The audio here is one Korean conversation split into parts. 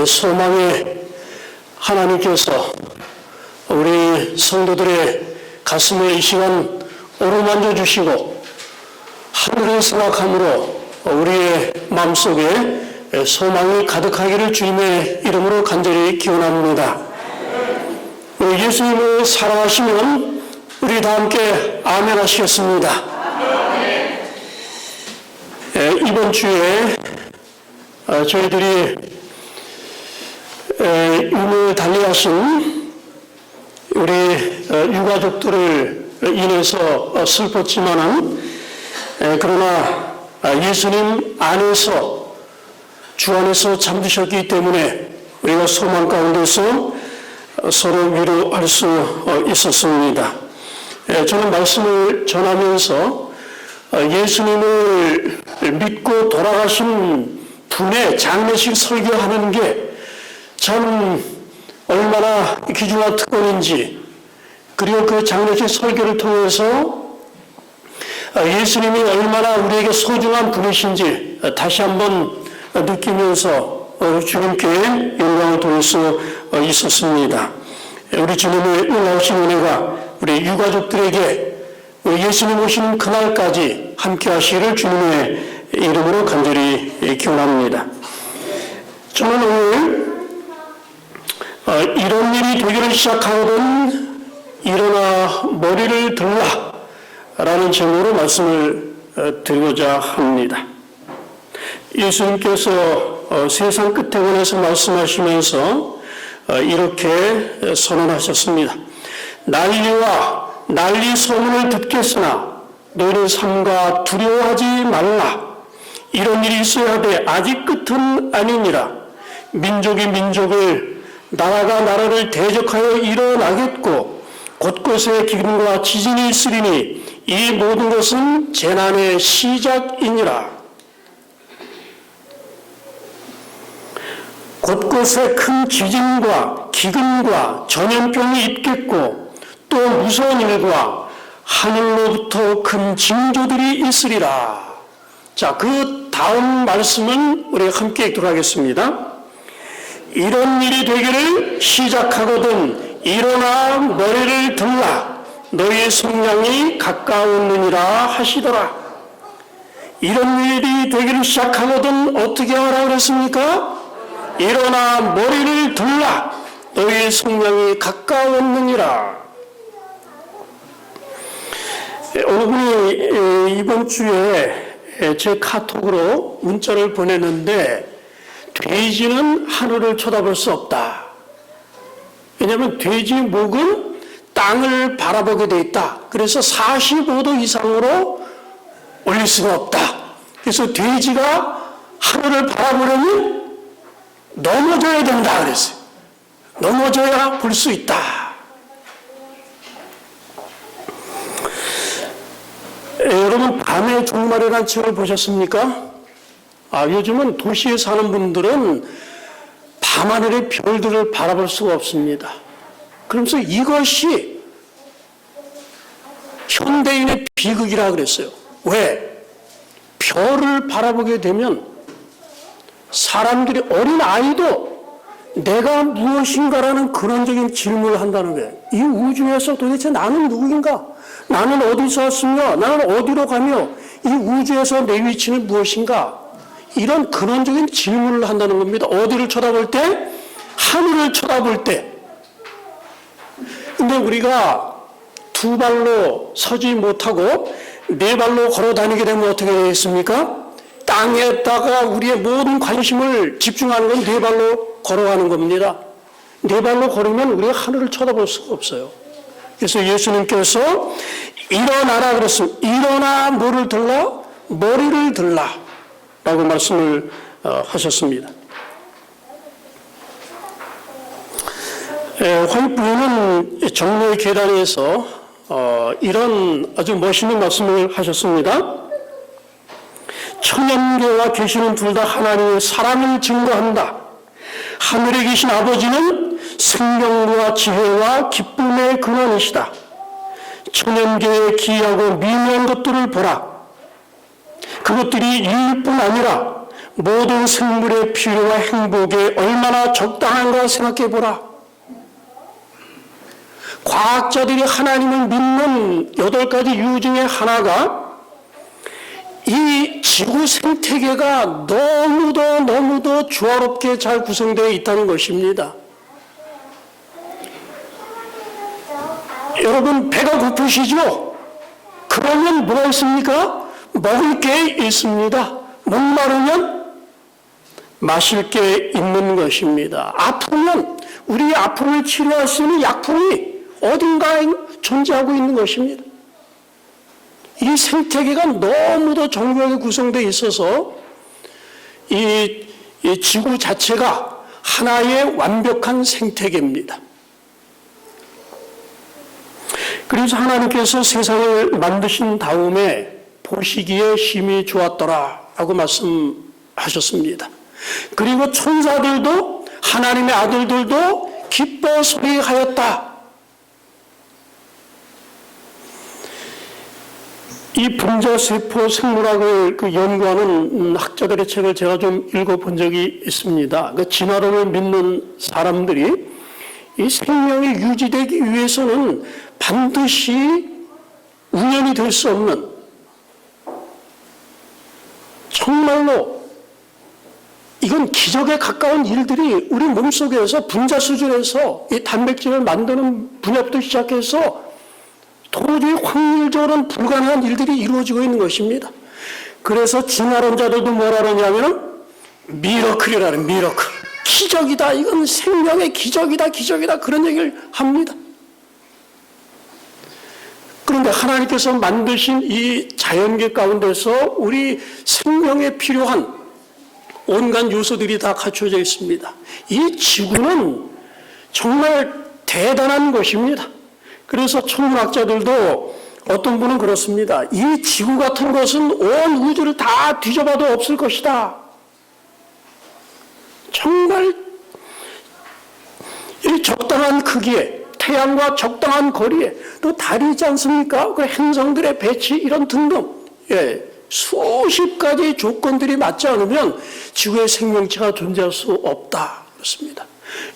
소망에 하나님께서 우리 성도들의 가슴에 이 시간 어루만져 주시고 하늘을 생각함으로 우리의 마음속에 소망이 가득하기를 주님의 이름으로 간절히 기원합니다. 우리 예수님을 사랑하시면 우리 다 함께 아멘 하시겠습니다. 이번 주에 저희들이 유명을 달리하신 우리 유가족들을 인해서 슬펐지만은 그러나 예수님 안에서 주 안에서 잠드셨기 때문에 우리가 소망 가운데서 서로 위로할 수 있었습니다. 저는 말씀을 전하면서 예수님을 믿고 돌아가신 분의 장례식 설교하는 게 참 얼마나 귀중한 특권인지, 그리고 그 장례식 설교를 통해서 예수님이 얼마나 우리에게 소중한 분이신지 다시 한번 느끼면서 주님께 영광을 돌릴 수 있었습니다. 우리 주님의 놀라우신 은혜가 우리 유가족들에게 예수님 오신 그날까지 함께 하시기를 주님의 이름으로 간절히 기원합니다. 저는 오늘 이런 일이 되기를 시작하거든 일어나 머리를 들라 라는 제목으로 말씀을 드리고자 합니다. 예수님께서 세상 끝에 관해서 말씀하시면서 이렇게 선언하셨습니다. 난리와 난리 소문을 듣겠으나 너희는 삼가 두려워하지 말라. 이런 일이 있어야 돼. 아직 끝은 아니니라. 민족이 민족을, 나라가 나라를 대적하여 일어나겠고 곳곳에 기근과 지진이 있으리니 이 모든 것은 재난의 시작이니라. 곳곳에 큰 지진과 기근과 전염병이 있겠고 또 무서운 일과 하늘로부터 큰 징조들이 있으리라. 자, 그 다음 말씀은 우리가 함께 읽도록 하겠습니다. 이런 일이 되기를 시작하거든 일어나 머리를 들라. 너희의 성량이 가까웠느니라 하시더라. 이런 일이 되기를 시작하거든 어떻게 하라 그랬습니까? 일어나 머리를 들라. 너희의 성량이 가까웠느니라. 어느 분이 이번 주에 제 카톡으로 문자를 보냈는데 돼지는 하늘을 쳐다볼 수 없다. 왜냐하면 돼지 목은 땅을 바라보게 돼 있다. 그래서 45도 이상으로 올릴 수가 없다. 그래서 돼지가 하늘을 바라보려면 넘어져야 된다 그랬어요. 넘어져야 볼 수 있다. 여러분 밤의 종말이라는 책을 보셨습니까? 요즘은 도시에 사는 분들은 밤하늘의 별들을 바라볼 수가 없습니다. 그러면서 이것이 현대인의 비극이라 그랬어요. 왜? 별을 바라보게 되면 사람들이, 어린 아이도 내가 무엇인가라는 근원적인 질문을 한다는 거예요. 이 우주에서 도대체 나는 누구인가? 나는 어디서 왔으며 나는 어디로 가며 이 우주에서 내 위치는 무엇인가? 이런 근원적인 질문을 한다는 겁니다. 어디를 쳐다볼 때? 하늘을 쳐다볼 때. 근데 우리가 두 발로 서지 못하고 네 발로 걸어 다니게 되면 어떻게 되겠습니까? 땅에다가 우리의 모든 관심을 집중하는 건 네 발로 걸어가는 겁니다. 네 발로 걸으면 우리가 하늘을 쳐다볼 수가 없어요. 그래서 예수님께서 일어나라 그랬습니다. 일어나 뭐를 들라? 머리를 들라 라고 말씀을 하셨습니다. 화이트부인은 정로의 계단에서 이런 아주 멋있는 말씀을 하셨습니다. 천연계와 계시는 둘 다 하나님의 사랑을 증거한다. 하늘에 계신 아버지는 생명과 지혜와 기쁨의 근원이시다. 천연계의 기이하고 미묘한 것들을 보라. 그것들이 인류뿐 아니라 모든 생물의 필요와 행복에 얼마나 적당한가 생각해 보라. 과학자들이 하나님을 믿는 8가지 이유 중에 하나가 이 지구 생태계가 너무도 조화롭게 잘 구성되어 있다는 것입니다. 여러분, 배가 고프시죠? 그러면 뭐가 있습니까? 먹을 게 있습니다. 목마르면 마실 게 있는 것입니다. 아프면 우리의 아픔을 치료할 수 있는 약품이 어딘가에 존재하고 있는 것입니다. 이 생태계가 너무도 정교하게 구성되어 있어서 이 지구 자체가 하나의 완벽한 생태계입니다. 그래서 하나님께서 세상을 만드신 다음에 보시기에 심히 좋았더라 라고 말씀하셨습니다. 그리고 천사들도 하나님의 아들들도 기뻐 소리하였다. 이 분자세포 생물학을 연구하는 학자들의 책을 제가 좀 읽어본 적이 있습니다. 진화론을 믿는 사람들이 이 생명이 유지되기 위해서는 반드시 우연이 될 수 없는, 정말로 이건 기적에 가까운 일들이 우리 몸속에서 분자 수준에서 이 단백질을 만드는 분야부터 시작해서 도저히 확률적으로는 불가능한 일들이 이루어지고 있는 것입니다. 그래서 진화론자들도 뭐라 그러냐면 미러클이라는, 미러클, 기적이다, 이건 생명의 기적이다 그런 얘기를 합니다. 그런데 하나님께서 만드신 이 자연계 가운데서 우리 생명에 필요한 온갖 요소들이 다 갖춰져 있습니다. 이 지구는 정말 대단한 것입니다. 그래서 천문학자들도 어떤 분은 그렇습니다. 이 지구 같은 것은 온 우주를 다 뒤져봐도 없을 것이다. 정말 이 적당한 크기에, 태양과 적당한 거리에, 또 달이 있지 않습니까? 그 행성들의 배치 이런 등등, 수십 가지 조건들이 맞지 않으면 지구의 생명체가 존재할 수 없다. 그렇습니다.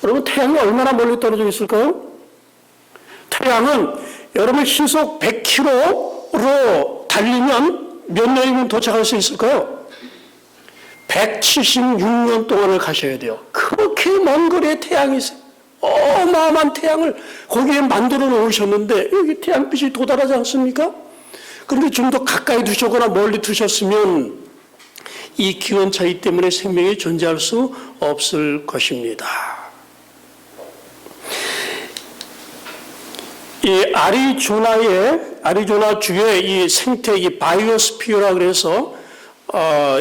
여러분, 태양이 얼마나 멀리 떨어져 있을까요? 태양은 여러분 시속 100km로 달리면 몇 년이면 도착할 수 있을까요? 176년 동안을 가셔야 돼요. 그렇게 먼 거리에 태양이 있어요. 어마어마한 태양을 거기에 만들어 놓으셨는데 여기 태양빛이 도달하지 않습니까? 그런데 좀 더 가까이 두셨거나 멀리 두셨으면 이 기온 차이 때문에 생명이 존재할 수 없을 것입니다. 이 아리조나 주의 이 생태, 이 바이오스피어라 그래서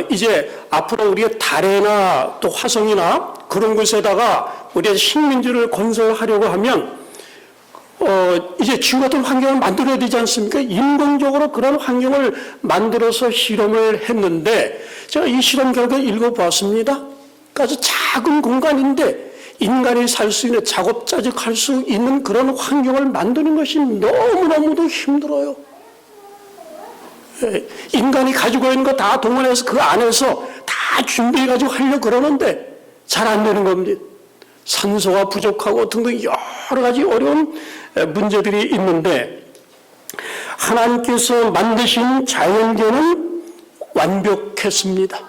이제 앞으로 우리가 달에나 또 화성이나 그런 곳에다가 우리가 식민지를 건설하려고 하면 이제 지구 같은 환경을 만들어야 되지 않습니까? 인공적으로 그런 환경을 만들어서 실험을 했는데 제가 이 실험 결과를 읽어보았습니다. 아주 작은 공간인데 인간이 살 수 있는, 작업자직할 수 있는 그런 환경을 만드는 것이 너무너무도 힘들어요. 인간이 가지고 있는 거 다 동원해서 그 안에서 다 준비해가지고 하려고 그러는데 잘 안 되는 겁니다. 산소가 부족하고 등등 여러 가지 어려운 문제들이 있는데 하나님께서 만드신 자연계는 완벽했습니다.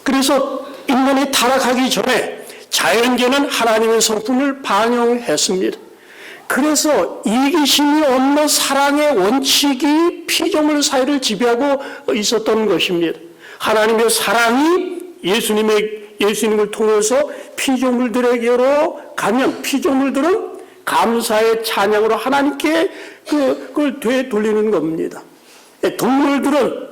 그래서 인간이 타락하기 전에 자연계는 하나님의 성품을 반영했습니다. 그래서 이기심이 없는 사랑의 원칙이 피조물 사회를 지배하고 있었던 것입니다. 하나님의 사랑이 예수님을 통해서 피조물들에게로 가면 피조물들은 감사의 찬양으로 하나님께 그걸 되돌리는 겁니다. 동물들은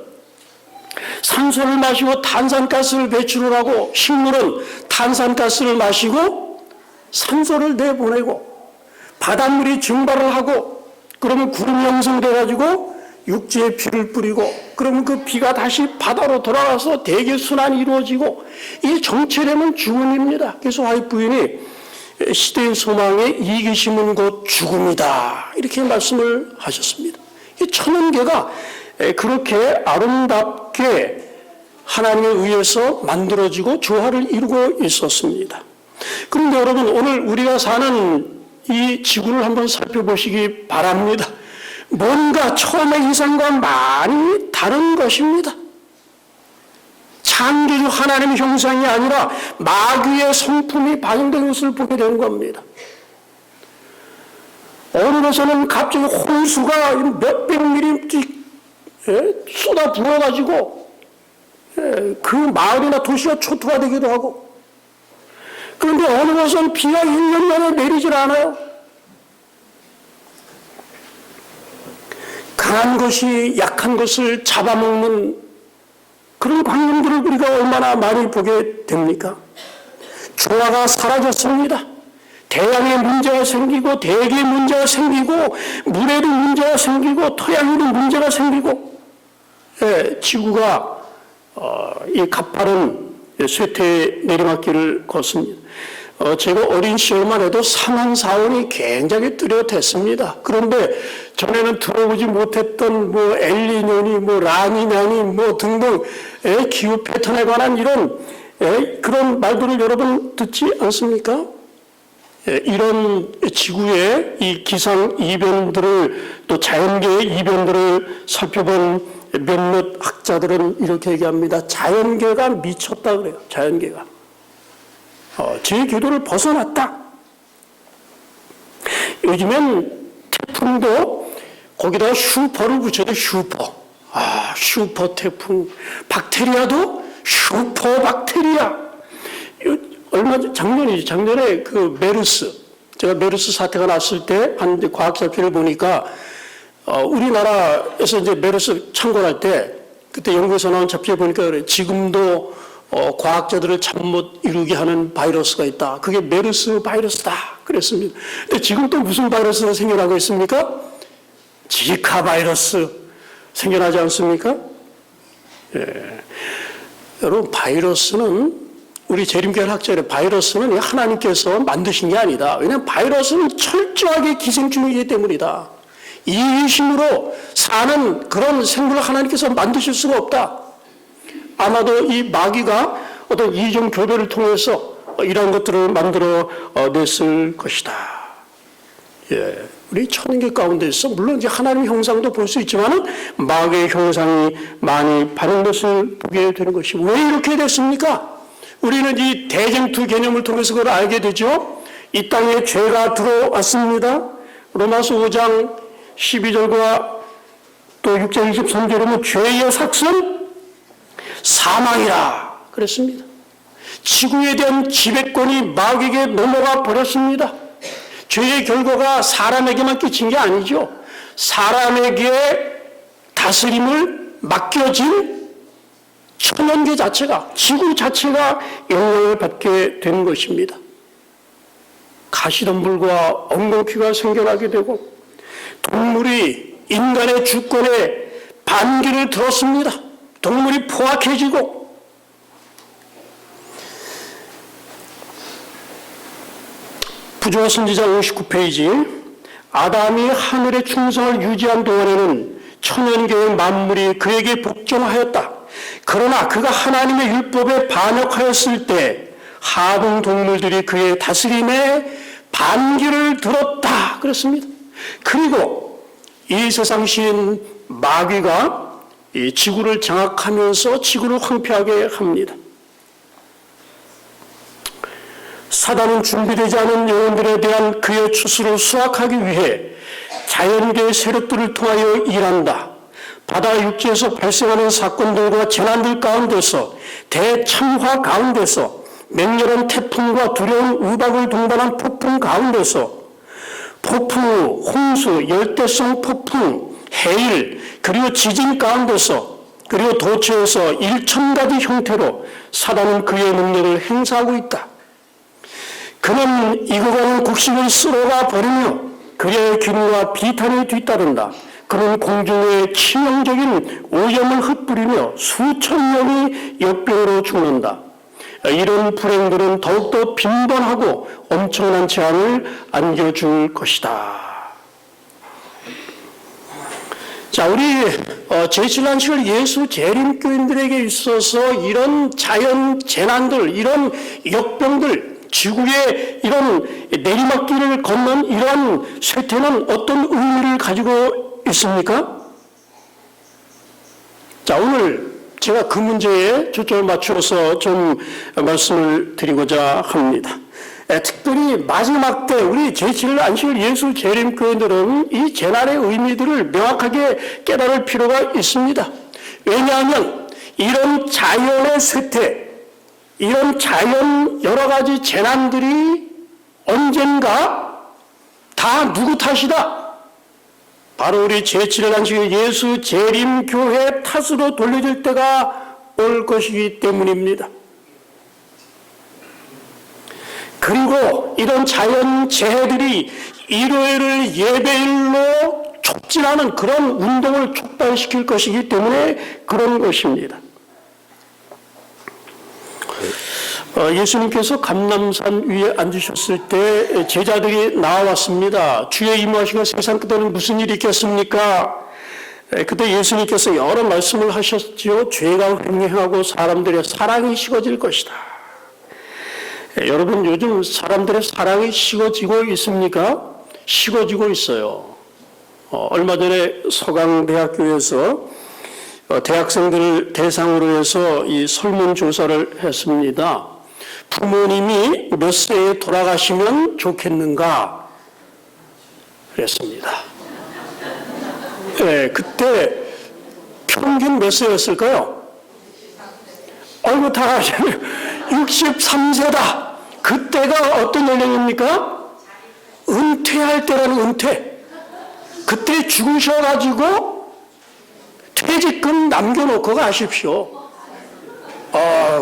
산소를 마시고 탄산가스를 배출을 하고 식물은 탄산가스를 마시고 산소를 내보내고 바닷물이 증발을 하고 그러면 구름이 형성돼가지고 육지에 비를 뿌리고 그러면 그 비가 다시 바다로 돌아가서 대기 순환이 이루어지고 이 정체되면 죽음입니다. 그래서 화이트 부인이 시대의 소망에 이기심은 곧 죽음이다 이렇게 말씀을 하셨습니다. 이 천연계가 그렇게 아름답게 하나님에 의해서 만들어지고 조화를 이루고 있었습니다. 그런데 여러분, 오늘 우리가 사는 이 지구를 한번 살펴보시기 바랍니다. 뭔가 처음의 이상과 많이 다른 것입니다. 창조주 하나님의 형상이 아니라 마귀의 성품이 반영된 것을 보게 되는 겁니다. 어느 곳에는 갑자기 홍수가 몇백 미리씩 쏟아 부어가지고 그 마을이나 도시가 초토화 되기도 하고, 그런데 어느 곳은 비가 1년 만에 내리질 않아요. 강한 것이 약한 것을 잡아먹는 그런 광경들을 우리가 얼마나 많이 보게 됩니까? 조화가 사라졌습니다. 태양에 문제가 생기고, 대기에 문제가 생기고, 물에도 문제가 생기고, 토양에도 문제가 생기고, 지구가 이 가파른 쇠퇴의 내리막길을 걷습니다. 제가 어린 시절만 해도 상황사원이 굉장히 뚜렷했습니다. 그런데 전에는 들어보지 못했던 뭐 엘니뇨니, 뭐 라니냐니, 뭐 등등 기후 패턴에 관한 이런 그런 말들을 여러분 듣지 않습니까? 이런 지구의 이 기상 이변들을, 또 자연계의 이변들을 살펴본 몇몇 학자들은 이렇게 얘기합니다. 자연계가 미쳤다 그래요. 자연계가 제 궤도를 벗어났다. 요즘엔 태풍도 거기다가 슈퍼를 붙여도 슈퍼. 슈퍼 태풍. 박테리아도 슈퍼 박테리아. 작년에 그 메르스, 제가 메르스 사태가 났을 때 한 과학자표를 보니까 우리나라에서 이제 메르스 창궐할 때, 그때 연구에서 나온 잡지에 보니까 그래. 지금도 과학자들을 잠 못 이루게 하는 바이러스가 있다. 그게 메르스 바이러스다. 그랬습니다. 근데 지금 또 무슨 바이러스가 생겨나고 있습니까? 지카 바이러스 생겨나지 않습니까? 여러분, 바이러스는, 우리 재림교회 학자의 바이러스는 하나님께서 만드신 게 아니다. 왜냐하면 바이러스는 철저하게 기생충이기 때문이다. 이심으로 사는 그런 생물을 하나님께서 만드실 수가 없다. 아마도 이 마귀가 어떤 이중 교배를 통해서 이런 것들을 만들어 냈을 것이다. 우리 천인계 가운데서 물론 이제 하나님의 형상도 볼 수 있지만은 마귀의 형상이 많이 바른 것을 보게 되는 것이, 왜 이렇게 됐습니까? 우리는 이 대쟁투 개념을 통해서 그걸 알게 되죠. 이 땅에 죄가 들어왔습니다. 로마서 5장 12절과 또 6장 23절에는 죄의 삭은 사망이라 그랬습니다. 지구에 대한 지배권이 마귀에게 넘어가 버렸습니다. 죄의 결과가 사람에게만 끼친 게 아니죠. 사람에게 다스림을 맡겨진 천연계 자체가, 지구 자체가 영향을 받게 된 것입니다. 가시덤불과 엉겅퀴가 생겨나게 되고, 동물이 인간의 주권에 반기를 들었습니다. 동물이 포악해지고, 부조화 선지자 59페이지, 아담이 하늘의 충성을 유지한 동안에는 천연계의 만물이 그에게 복종하였다. 그러나 그가 하나님의 율법에 반역하였을 때 하등 동물들이 그의 다스림에 반기를 들었다 그랬습니다. 그리고 이 세상 신 마귀가 이 지구를 장악하면서 지구를 황폐하게 합니다. 사단은 준비되지 않은 영혼들에 대한 그의 추수를 수확하기 위해 자연계의 세력들을 통하여 일한다. 바다 육지에서 발생하는 사건들과 재난들 가운데서, 대참화 가운데서, 맹렬한 태풍과 두려운 우박을 동반한 폭풍 가운데서, 폭풍, 홍수, 열대성 폭풍, 해일, 그리고 지진 가운데서, 그리고 도처에서 일천가지 형태로 사단은 그의 능력을 행사하고 있다. 그는 익어가는 곡식을 쓸어가 버리며 그의 기름과 비탄에 뒤따른다. 그는 공중에 치명적인 오염을 흩뿌리며 수천 명이 역병으로 죽는다. 이런 불행들은 더욱더 빈번하고 엄청난 재앙을 안겨줄 것이다. 자, 우리 제7안식일 예수 재림교인들에게 있어서 이런 자연 재난들, 이런 역병들, 지구의 이런 내리막길을 걷는 이러한 쇠퇴는 어떤 의미를 가지고 있습니까? 자, 오늘 제가 그 문제에 초점을 맞춰서 좀 말씀을 드리고자 합니다. 특별히 마지막 때 우리 제7안식일 예수 재림교인들은 이 재난의 의미들을 명확하게 깨달을 필요가 있습니다. 왜냐하면 이런 자연의 쇠퇴, 이런 자연 여러 가지 재난들이 언젠가 다 누구 탓이다? 바로 우리 제7안식일 예수 재림교회 탓으로 돌려질 때가 올 것이기 때문입니다. 그리고 이런 자연 재해들이 일요일을 예배일로 촉진하는 그런 운동을 촉발시킬 것이기 때문에 그런 것입니다. 예수님께서 감람산 위에 앉으셨을 때 제자들이 나왔습니다. 주의 임하시고 세상 끝에는 무슨 일이 있겠습니까? 그때 예수님께서 여러 말씀을 하셨지요. 죄가 횡행하고 사람들의 사랑이 식어질 것이다. 여러분, 요즘 사람들의 사랑이 식어지고 있습니까? 식어지고 있어요. 얼마 전에 서강대학교에서 대학생들을 대상으로 해서 이 설문조사를 했습니다. 부모님이 몇 세에 돌아가시면 좋겠는가? 그랬습니다. 네, 그때 평균 몇 세였을까요? 아이고, 다 63세다. 그때가 어떤 연령입니까? 은퇴할 때라는 은퇴. 그때 죽으셔가지고 퇴직금 남겨놓고 가십시오.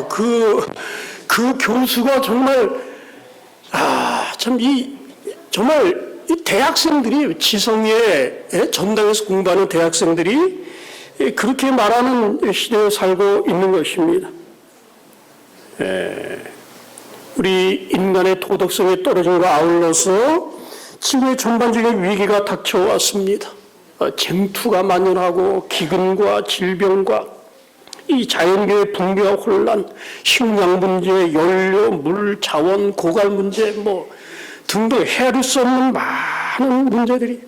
그 교수가 정말, 정말 이 대학생들이 지성에 전당에서 공부하는 대학생들이 그렇게 말하는 시대에 살고 있는 것입니다. 우리 인간의 도덕성이 떨어짐과 아울러서 지구의 전반적인 위기가 닥쳐왔습니다. 쟁투가 만연하고 기근과 질병과 이 자연계의 붕괴와 혼란, 식량 문제, 연료, 물, 자원, 고갈 문제 등등 헤아릴 수 없는 많은 문제들이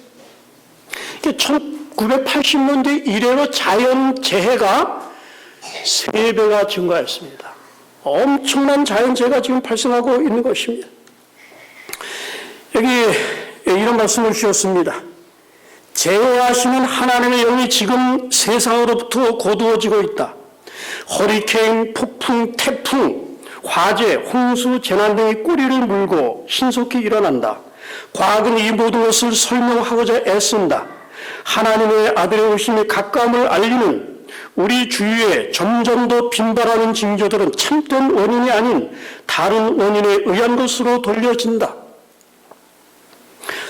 1980년대 이래로 자연 재해가 3배가 증가했습니다. 엄청난 자연재해가 지금 발생하고 있는 것입니다. 여기 이런 말씀을 주셨습니다. 제어하시는 하나님의 영이 지금 세상으로부터 거두어지고 있다. 허리케인, 폭풍, 태풍, 화재, 홍수, 재난 등이 꼬리를 물고 신속히 일어난다. 과학은 이 모든 것을 설명하고자 애쓴다. 하나님의 아들의 오심의 가까움을 알리는 우리 주위에 점점 더 빈발하는 징조들은 참된 원인이 아닌 다른 원인에 의한 것으로 돌려진다.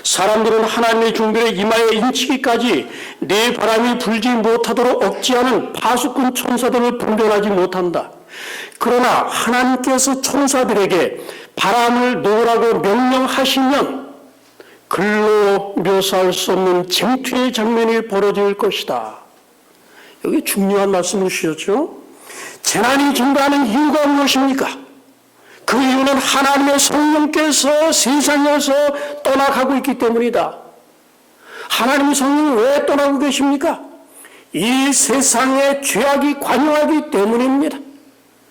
사람들은 하나님의 종들의 이마에 인치기까지 내 바람이 불지 못하도록 억제하는 파수꾼 천사들을 분별하지 못한다. 그러나 하나님께서 천사들에게 바람을 놓으라고 명령하시면 글로 묘사할 수 없는 쟁투의 장면이 벌어질 것이다. 여기 중요한 말씀을 주셨죠. 재난이 증가하는 이유가 무엇입니까? 그 이유는 하나님의 성령께서 세상에서 떠나가고 있기 때문이다. 하나님의 성령이 왜 떠나고 계십니까? 이 세상에 죄악이 관여하기 때문입니다.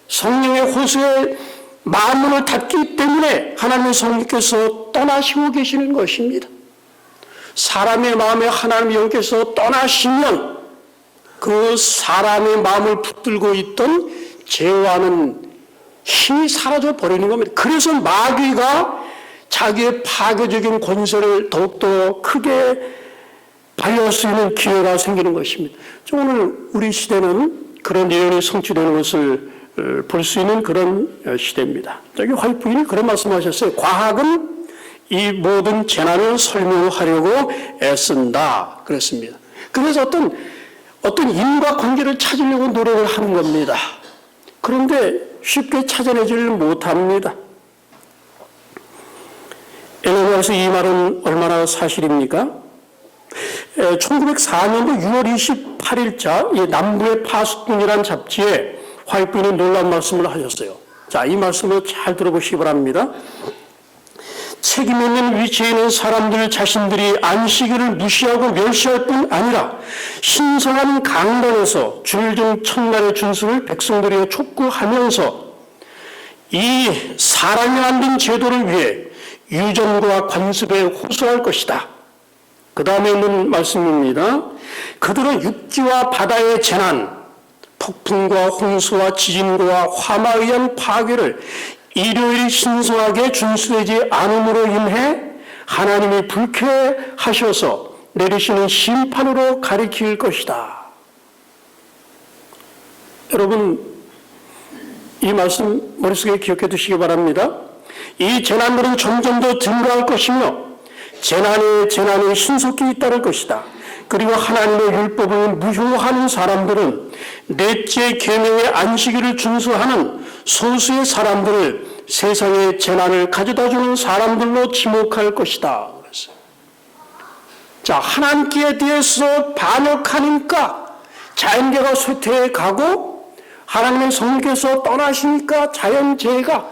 성령의 호소에 마음문을 닫기 때문에 하나님의 성령께서 떠나시고 계시는 것입니다. 사람의 마음에 하나님의 영께서 떠나시면 그 사람의 마음을 붙들고 있던 제어하는 힘이 사라져 버리는 겁니다. 그래서 마귀가 자기의 파괴적인 권세를 더욱더 크게 발휘할 수 있는 기회가 생기는 것입니다. 오늘 우리 시대는 그런 예언이 성취되는 것을 볼 수 있는 그런 시대입니다. 여기 화이트 부인이 그런 말씀하셨어요. 과학은 이 모든 재난을 설명하려고 애쓴다. 그랬습니다. 그래서 어떤 인과관계를 찾으려고 노력을 하는 겁니다. 그런데 쉽게 찾아내지를 못합니다. 엘레나에서 이 말은 얼마나 사실입니까? 1904년도 6월 28일자 남부의 파수꾼이라는 잡지에 화이트 부인이 놀라운 말씀을 하셨어요. 자, 이 말씀을 잘 들어보시기 바랍니다. 책임 있는 위치에 있는 사람들 자신들이 안식일을 무시하고 멸시할 뿐 아니라 신성한 강단에서 주일중 첫날의 준수를 백성들에게 촉구하면서 이 사람이 만든 제도를 위해 유전과 관습에 호소할 것이다. 그 다음에 있는 말씀입니다. 그들은 육지와 바다의 재난, 폭풍과 홍수와 지진과 화마에 의한 파괴를 일요일 신성하게 준수되지 않음으로 인해 하나님이 불쾌하셔서 내리시는 심판으로 가리킬 것이다. 여러분, 이 말씀 머릿속에 기억해 두시기 바랍니다. 이 재난들은 점점 더 증가할 것이며 재난에 재난이 신속히 잇따를 것이다. 그리고 하나님의 율법을 무효하는 사람들은 넷째 계명의 안식일을 준수하는 소수의 사람들을 세상의 재난을 가져다주는 사람들로 지목할 것이다. 자, 하나님께 대해서 반역하니까 자연재해가 쇠퇴해 가고 하나님의 성령께서 떠나시니까 자연재해가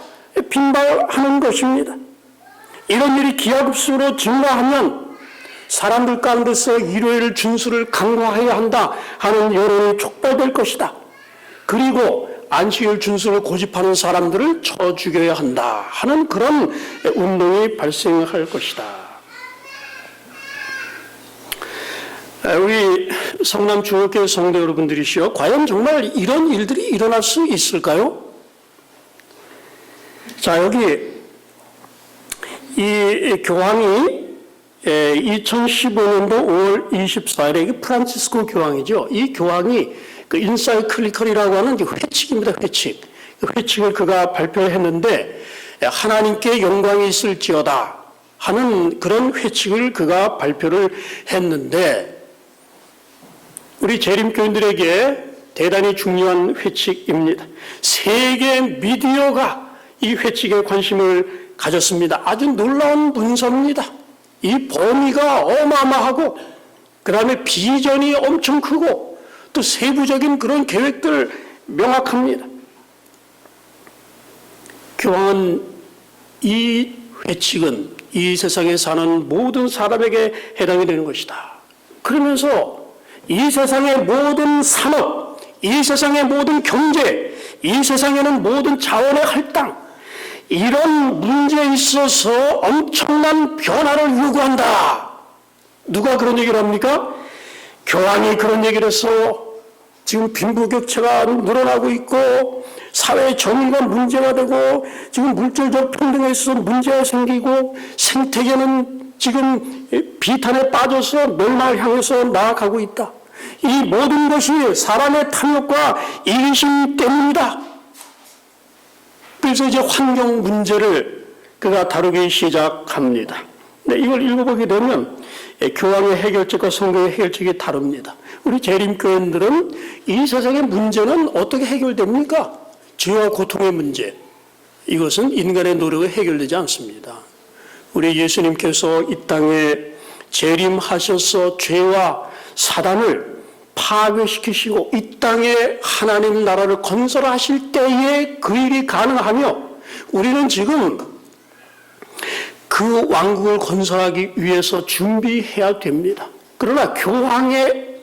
빈발하는 것입니다. 이런 일이 기하급수로 증가하면 사람들 가운데서 일요일 준수를 강화해야 한다 하는 여론이 촉발될 것이다. 그리고 안식일 준수를 고집하는 사람들을 쳐 죽여야 한다 하는 그런 운동이 발생할 것이다. 우리 성남 중학교 성도 여러분들이시여, 과연 정말 이런 일들이 일어날 수 있을까요? 자, 여기 이 교황이 2015년도 5월 24일에 이게 프란치스코 교황이죠. 이 교황이 그 인사이클리컬이라고 하는 회칙입니다. 회칙. 회칙을 그가 발표했는데 하나님께 영광이 있을지어다 하는 그런 회칙을 그가 발표를 했는데 우리 재림교인들에게 대단히 중요한 회칙입니다. 세계 미디어가 이 회칙에 관심을 가졌습니다. 아주 놀라운 문서입니다. 이 범위가 어마어마하고 그 다음에 비전이 엄청 크고 또 세부적인 그런 계획들 명확합니다. 교황은 이 회칙은 이 세상에 사는 모든 사람에게 해당이 되는 것이다. 그러면서 이 세상의 모든 산업, 이 세상의 모든 경제, 이 세상에는 모든 자원의 할당, 이런 문제에 있어서 엄청난 변화를 요구한다. 누가 그런 얘기를 합니까? 교황이 그런 얘기를 해서 지금 빈부격차가 늘어나고 있고 사회 정의가 문제가 되고 지금 물질적 평등에 있어서 문제가 생기고 생태계는 지금 비탄에 빠져서 멸망을 향해서 나아가고 있다. 이 모든 것이 사람의 탐욕과 이기심 때문이다. 그래서 이제 환경 문제를 그가 다루기 시작합니다. 네, 이걸 읽어보게 되면 교황의 해결책과 성경의 해결책이 다릅니다. 우리 재림교인들은 이 세상의 문제는 어떻게 해결됩니까? 죄와 고통의 문제. 이것은 인간의 노력에 해결되지 않습니다. 우리 예수님께서 이 땅에 재림하셔서 죄와 사단을 파괴시키시고 이 땅에 하나님 나라를 건설하실 때에 그 일이 가능하며 우리는 지금 그 왕국을 건설하기 위해서 준비해야 됩니다. 그러나 교황의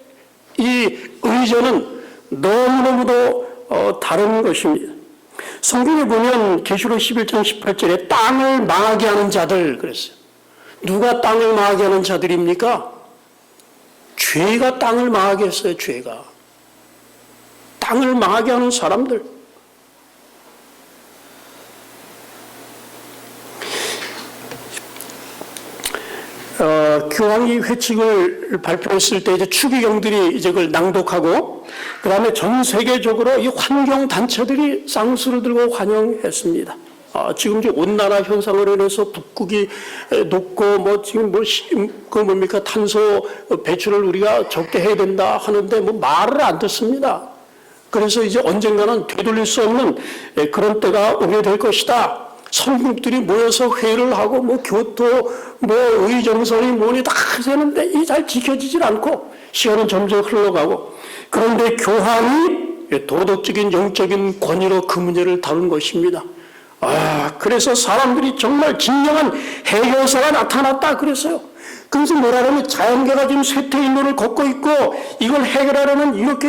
이 의전은 너무너무도 다른 것입니다. 성경에 보면 계시록 11장 18절에 땅을 망하게 하는 자들 그랬어요. 누가 땅을 망하게 하는 자들입니까? 죄가 땅을 망하게 했어요. 죄가 땅을 망하게 하는 사람들. 교황이 회칙을 발표했을 때 이제 추기경들이 이제 그걸 낭독하고 그 다음에 전 세계적으로 이 환경 단체들이 쌍수를 들고 환영했습니다. 지금 이제 온난화 현상으로 인해서 북극이 높고 뭐 지금 그 뭡니까 탄소 배출을 우리가 적게 해야 된다 하는데 뭐 말을 안 듣습니다. 그래서 이제 언젠가는 되돌릴 수 없는 그런 때가 오게 될 것이다 성국들이 모여서 회의를 하고 뭐 교토 뭐 의정선이 뭐니 다 하는데 이 잘 지켜지질 않고 시간은 점점 흘러가고, 그런데 교황이 도덕적인 영적인 권위로 그 문제를 다룬 것입니다. 그래서 사람들이 정말 진정한 해결사가 나타났다 그랬어요. 그래서 뭐라면 자연계가 지금 쇠퇴인론을 걷고 있고 이걸 해결하려면 이렇게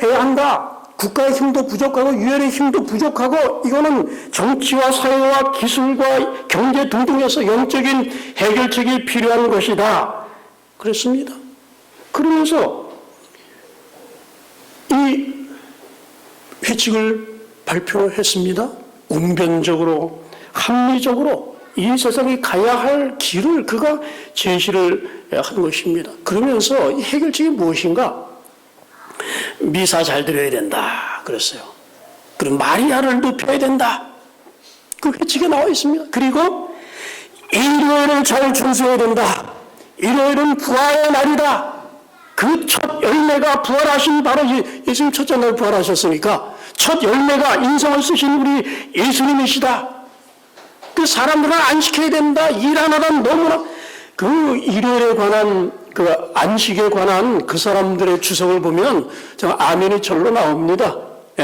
해야 한다. 국가의 힘도 부족하고 유엔의 힘도 부족하고 이거는 정치와 사회와 기술과 경제 등등에서 영적인 해결책이 필요한 것이다. 그랬습니다. 그러면서 이 회칙을 발표했습니다. 웅변적으로 합리적으로 이 세상이 가야 할 길을 그가 제시를 한 것입니다. 그러면서 이 해결책이 무엇인가? 미사 잘 드려야 된다 그랬어요. 그리고 마리아를 높여야 된다. 그 회칙에 나와 있습니다. 그리고 일요일을 잘 준수해야 된다. 일요일은 부활의 날이다. 그 첫 열매가 부활하신 바로 예수님 첫째 날 부활하셨으니까 첫 열매가 인성을 쓰신 우리 예수님이시다. 그 사람들은 안식해야 된다. 일 하나가 너무나 그 일요일에 관한 그 안식에 관한 그 사람들의 주석을 보면 정말 아멘이 절로 나옵니다.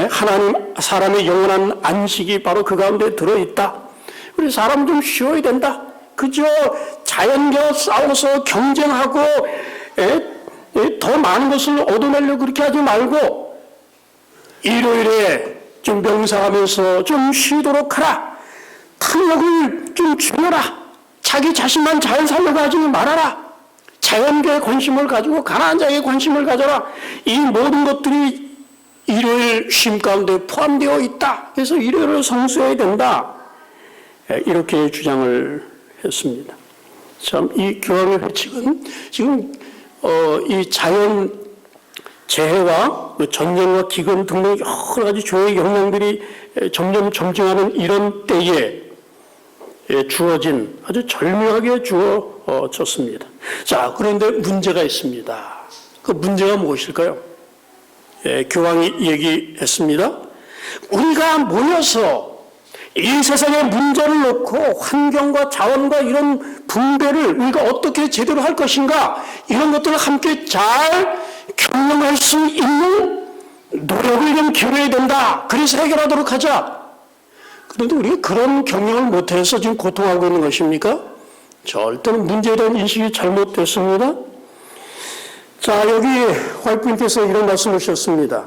하나님 사람의 영원한 안식이 바로 그 가운데 들어있다. 우리 사람 좀 쉬어야 된다. 그저 자연과 싸워서 경쟁하고 더 많은 것을 얻어내려고 그렇게 하지 말고 일요일에 좀 명상하면서 좀 쉬도록 하라. 탄력을 좀 주어라. 자기 자신만 잘 살려고 하지 말아라. 자연계에 관심을 가지고 가난한 자에게 관심을 가져라. 이 모든 것들이 일요일 쉼 가운데 포함되어 있다. 그래서 일요일을 성수해야 된다. 이렇게 주장을 했습니다. 참 이 교황의 회칙은 지금 이 자연 재해와 전쟁과 기근 등등 여러 가지 조의 영향들이 점점 점증하는 이런 때에 주어진 아주 절묘하게 주어졌습니다. 자, 그런데 문제가 있습니다. 그 문제가 무엇일까요? 교황이 얘기했습니다. 우리가 모여서 이 세상의 문제를 놓고 환경과 자원과 이런 분배를 우리가 어떻게 제대로 할 것인가, 이런 것들을 함께 잘 경영할 수 있는 노력을 좀 기울여야 된다. 그래서 해결하도록 하자. 그런데 우리가 그런 경영을 못해서 지금 고통하고 있는 것입니까? 절대 문제에 대한 인식이 잘못됐습니다. 자, 여기 화이트님께서 이런 말씀을 하셨습니다.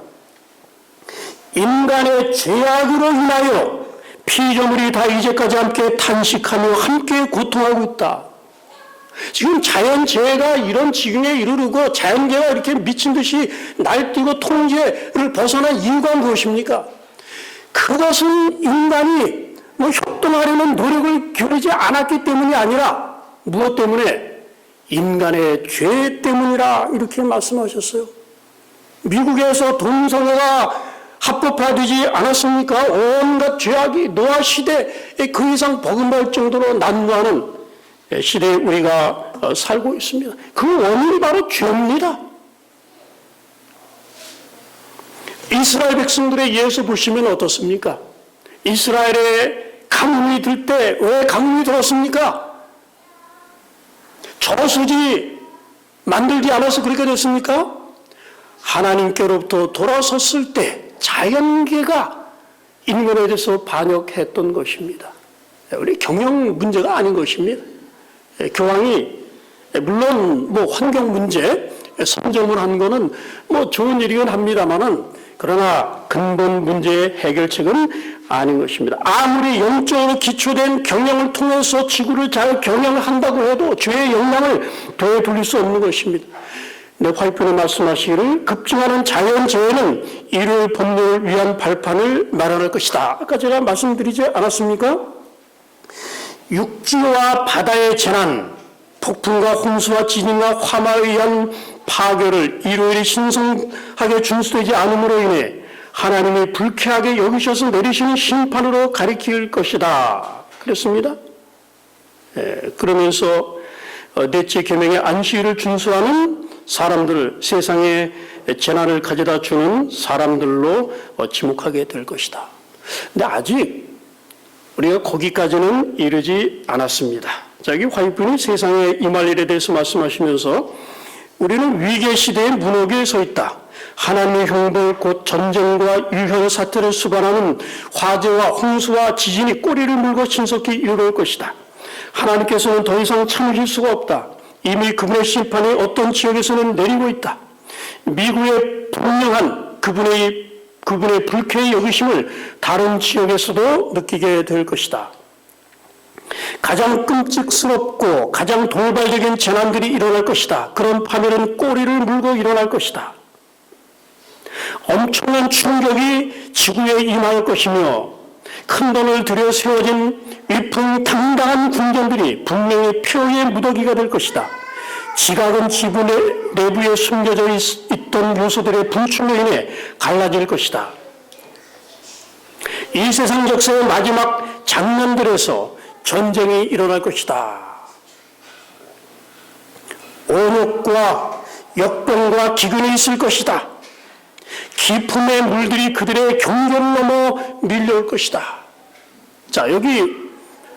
인간의 죄악으로 인하여 피조물이 다 이제까지 함께 탄식하며 함께 고통하고 있다. 지금 자연재해가 이런 지경에 이르르고 자연재해가 이렇게 미친 듯이 날뛰고 통제를 벗어난 이유가 무엇입니까? 그것은 인간이 협동하려는 노력을 기울이지 않았기 때문이 아니라 무엇 때문에? 인간의 죄 때문이라 이렇게 말씀하셨어요. 미국에서 동성애가 합법화되지 않았습니까? 온갖 죄악이 노아 시대에 그 이상 버금갈 정도로 난무하는 시대에 우리가 살고 있습니다. 그 원인이 바로 죄입니다. 이스라엘 백성들의 예에서 보시면 어떻습니까? 이스라엘에 가뭄이 들 때 왜 가뭄이 들었습니까? 저수지 만들지 않아서 그렇게 됐습니까? 하나님께로부터 돌아섰을 때 자연계가 인간에 대해서 반역했던 것입니다. 우리 경영 문제가 아닌 것입니다. 교황이 물론 환경 문제 선점을 한 거는 좋은 일이긴 합니다만은, 그러나 근본 문제의 해결책은 아닌 것입니다. 아무리 영적으로 기초된 경영을 통해서 지구를 잘 경영한다고 해도 죄의 영향을 되돌릴 수 없는 것입니다. 화이트는 말씀하시기를 급증하는 자연재해는 일요일 법률을 위한 발판을 마련할 것이다. 아까 제가 말씀드리지 않았습니까? 육지와 바다의 재난, 폭풍과 홍수와 지진과 화마에 의한 파괴를 일요일이 신성하게 준수되지 않음으로 인해 하나님이 불쾌하게 여기셔서 내리시는 심판으로 가리킬 것이다. 그랬습니다. 그러면서 넷째 계명의 안식일을 준수하는 사람들을 세상에 재난을 가져다 주는 사람들로 지목하게 될 것이다. 근데 아직 우리가 거기까지는 이르지 않았습니다. 자, 여기 화이트분이 세상에 임할 일에 대해서 말씀하시면서 우리는 위기 시대의 문호기에 서 있다. 하나님의 형벌 곧 전쟁과 유혈 사태를 수반하는 화재와 홍수와 지진이 꼬리를 물고 신속히 이르러올 것이다. 하나님께서는 더 이상 참으실 수가 없다. 이미 그분의 심판이 어떤 지역에서는 내리고 있다. 미국의 분명한 그분의 불쾌히 여기심을 다른 지역에서도 느끼게 될 것이다. 가장 끔찍스럽고 가장 돌발적인 재난들이 일어날 것이다. 그런 파멸은 꼬리를 물고 일어날 것이다. 엄청난 충격이 지구에 임할 것이며 큰 돈을 들여 세워진 위풍당당한 궁전들이 분명히 표의 무더기가 될 것이다. 지각은 지분의 내부에 숨겨져 있던 요소들의 분출로 인해 갈라질 것이다. 이 세상 역사의 마지막 장면들에서 전쟁이 일어날 것이다. 온역과 역병과 기근이 있을 것이다. 기품의 물들이 그들의 경계를 넘어 밀려올 것이다. 자, 여기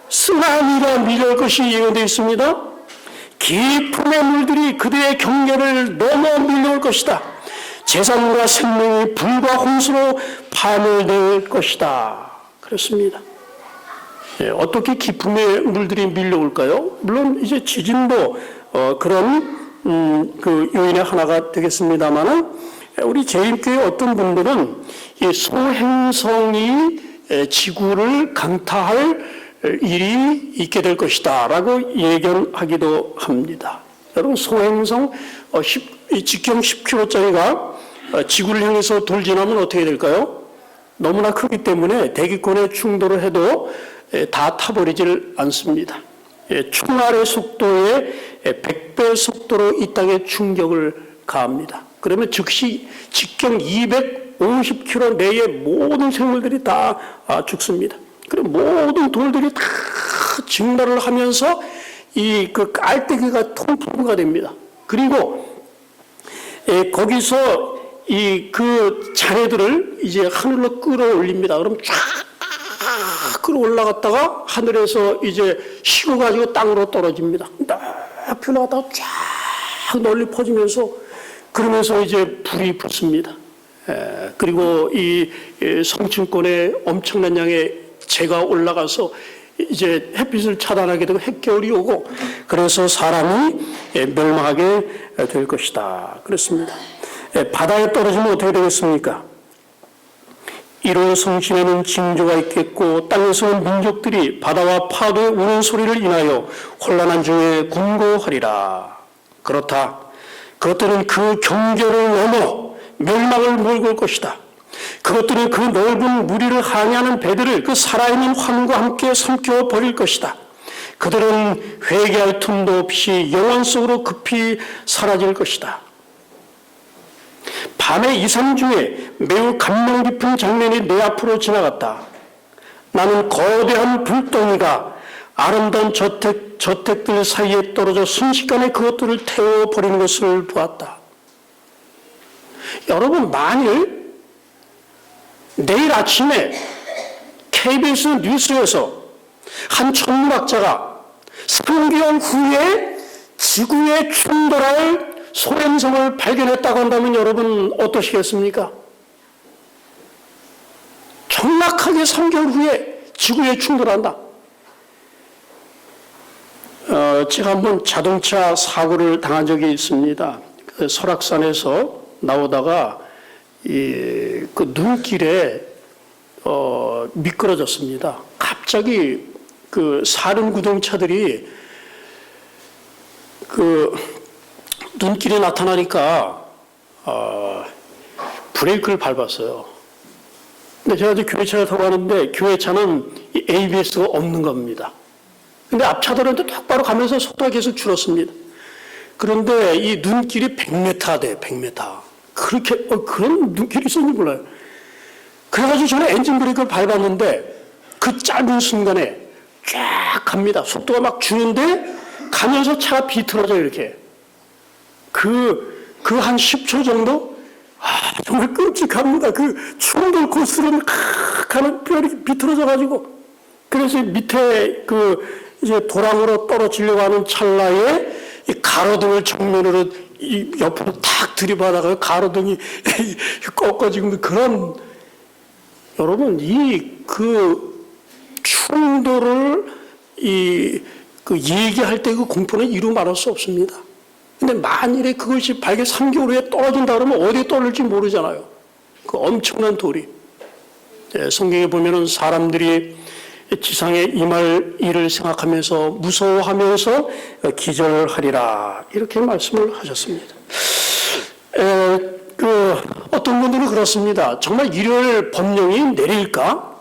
쓰나미가 밀려올 것이 예언되어 있습니다. 기품의 물들이 그들의 경계를 넘어 밀려올 것이다. 재산과 생명이 불과 홍수로 파멸될 것이다. 그렇습니다. 어떻게 기품의 물들이 밀려올까요? 물론 이제 지진도 그런 그 요인의 하나가 되겠습니다만은 우리 제1교회 어떤 분들은 이 소행성이 지구를 강타할 일이 있게 될 것이다 라고 예견하기도 합니다. 여러분, 소행성 직경 10km짜리가 지구를 향해서 돌진하면 어떻게 될까요? 너무나 크기 때문에 대기권에 충돌을 해도 다 타버리질 않습니다. 총알의 속도의 100배 속도로 이 땅에 충격을 가합니다. 그러면 즉시 직경 250km 내의 모든 생물들이 다 죽습니다. 그리고 모든 돌들이 다 증발을 하면서 그 깔때기가 통풍가 됩니다. 그리고 거기서 그 잔해들을 이제 하늘로 끌어올립니다. 그럼 쫙 끌어올라갔다가 하늘에서 이제 식어가지고 땅으로 떨어집니다. 높이 올라갔다가 쫙 널리 퍼지면서 그러면서 이제 불이 붙습니다. 그리고 이 성층권에 엄청난 양의 재가 올라가서 이제 햇빛을 차단하게 되고 핵겨울이 오고 그래서 사람이 멸망하게 될 것이다. 그렇습니다. 바다에 떨어지면 어떻게 되겠습니까? 1월 성신에는 징조가 있겠고 땅에서는 민족들이 바다와 파도의 우는 소리를 인하여 혼란한 중에 곤고하리라. 그렇다. 그것들은 그 경계를 넘어 멸망을 몰고 올 것이다. 그것들은 그 넓은 무리를 항해하는 배들을 그 살아있는 화물과 함께 삼켜 버릴 것이다. 그들은 회개할 틈도 없이 영원 속으로 급히 사라질 것이다. 밤의 이상중에 매우 감명 깊은 장면이 내 앞으로 지나갔다. 나는 거대한 불덩이가 아름다운 저택들 사이에 떨어져 순식간에 그것들을 태워버리는 것을 보았다. 여러분, 만일 내일 아침에 KBS 뉴스에서 한 천문학자가 3개월 후에 지구에 충돌할 소행성을 발견했다고 한다면 여러분 어떠시겠습니까? 정확하게 3개월 후에 지구에 충돌한다. 제가 한번 자동차 사고를 당한 적이 있습니다. 그 설악산에서 나오다가 그 눈길에 미끄러졌습니다. 갑자기 그 사륜구동차들이 그 눈길에 나타나니까 브레이크를 밟았어요. 근데 제가 이제 교회차를 타고 가는데 교회차는 ABS가 없는 겁니다. 근데 앞차들은 똑바로 가면서 속도가 계속 줄었습니다. 그런데 이 눈길이 100m 돼, 100m. 그렇게 그런 눈길이 있었는지 몰라요. 그래가지고 저는 엔진 브레이크를 밟았는데 그 짧은 순간에 쫙 갑니다. 속도가 막 주는데 가면서 차가 비틀어져 이렇게. 그 한 10초 정도? 정말 끔찍합니다. 그 충돌 코스로 가는 뼈이 비틀어져 가지고 그래서 밑에 이제 도랑으로 떨어지려고 하는 찰나에 이 가로등을 정면으로 이 옆으로 탁 들이받아가 가로등이 꺾어지고 그런, 여러분, 충돌을 얘기할 때 그 공포는 이루 말할 수 없습니다. 근데 만일에 그것이 발견 3개월 후에 떨어진다 그러면 어디에 떨어질지 모르잖아요. 그 엄청난 돌이. 성경에 보면은 사람들이 지상에 임할 일을 생각하면서 무서워하면서 기절하리라, 이렇게 말씀을 하셨습니다. 어떤 분들은 그렇습니다. 정말 일요일 법령이 내릴까?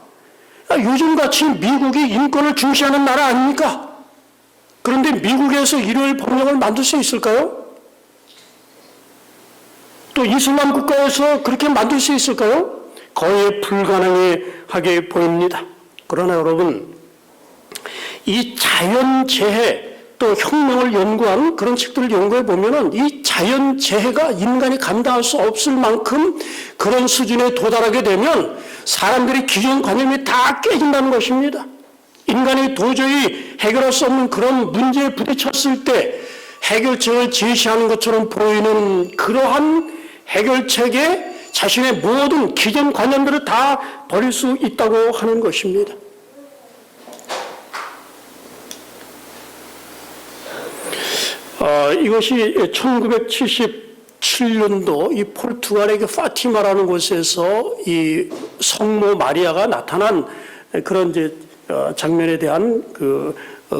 요즘같이 미국이 인권을 중시하는 나라 아닙니까? 그런데 미국에서 일요일 법령을 만들 수 있을까요? 또 이슬람 국가에서 그렇게 만들 수 있을까요? 거의 불가능하게 보입니다. 그러나 여러분, 이 자연재해 또 혁명을 연구하는 그런 책들을 연구해 보면은 이 자연재해가 인간이 감당할 수 없을 만큼 그런 수준에 도달하게 되면 사람들의 기존관념이 다 깨진다는 것입니다. 인간이 도저히 해결할 수 없는 그런 문제에 부딪혔을 때 해결책을 제시하는 것처럼 보이는 그러한 해결책에 자신의 모든 기존관념들을 다 버릴 수 있다고 하는 것입니다. 이것이 1977년도 이 포르투갈의 파티마라는 곳에서 이 성모 마리아가 나타난 그런 이제 장면에 대한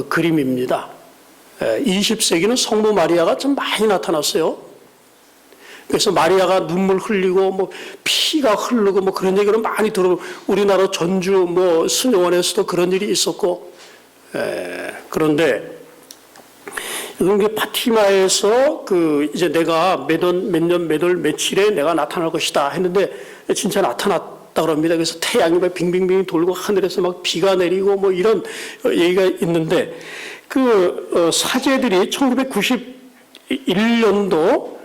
그림입니다. 20세기는 성모 마리아가 좀 많이 나타났어요. 그래서 마리아가 눈물 흘리고 뭐 피가 흐르고 뭐 그런 얘기를 많이 우리나라 전주 뭐 수녀원에서도 그런 일이 있었고, 그런데 이게 파티마에서 이제 내가 몇 년 몇 월 며칠에 내가 나타날 것이다 했는데 진짜 나타났다 그럽니다. 그래서 태양이 막 빙빙빙 돌고 하늘에서 막 비가 내리고 뭐 이런 얘기가 있는데 사제들이 1991년도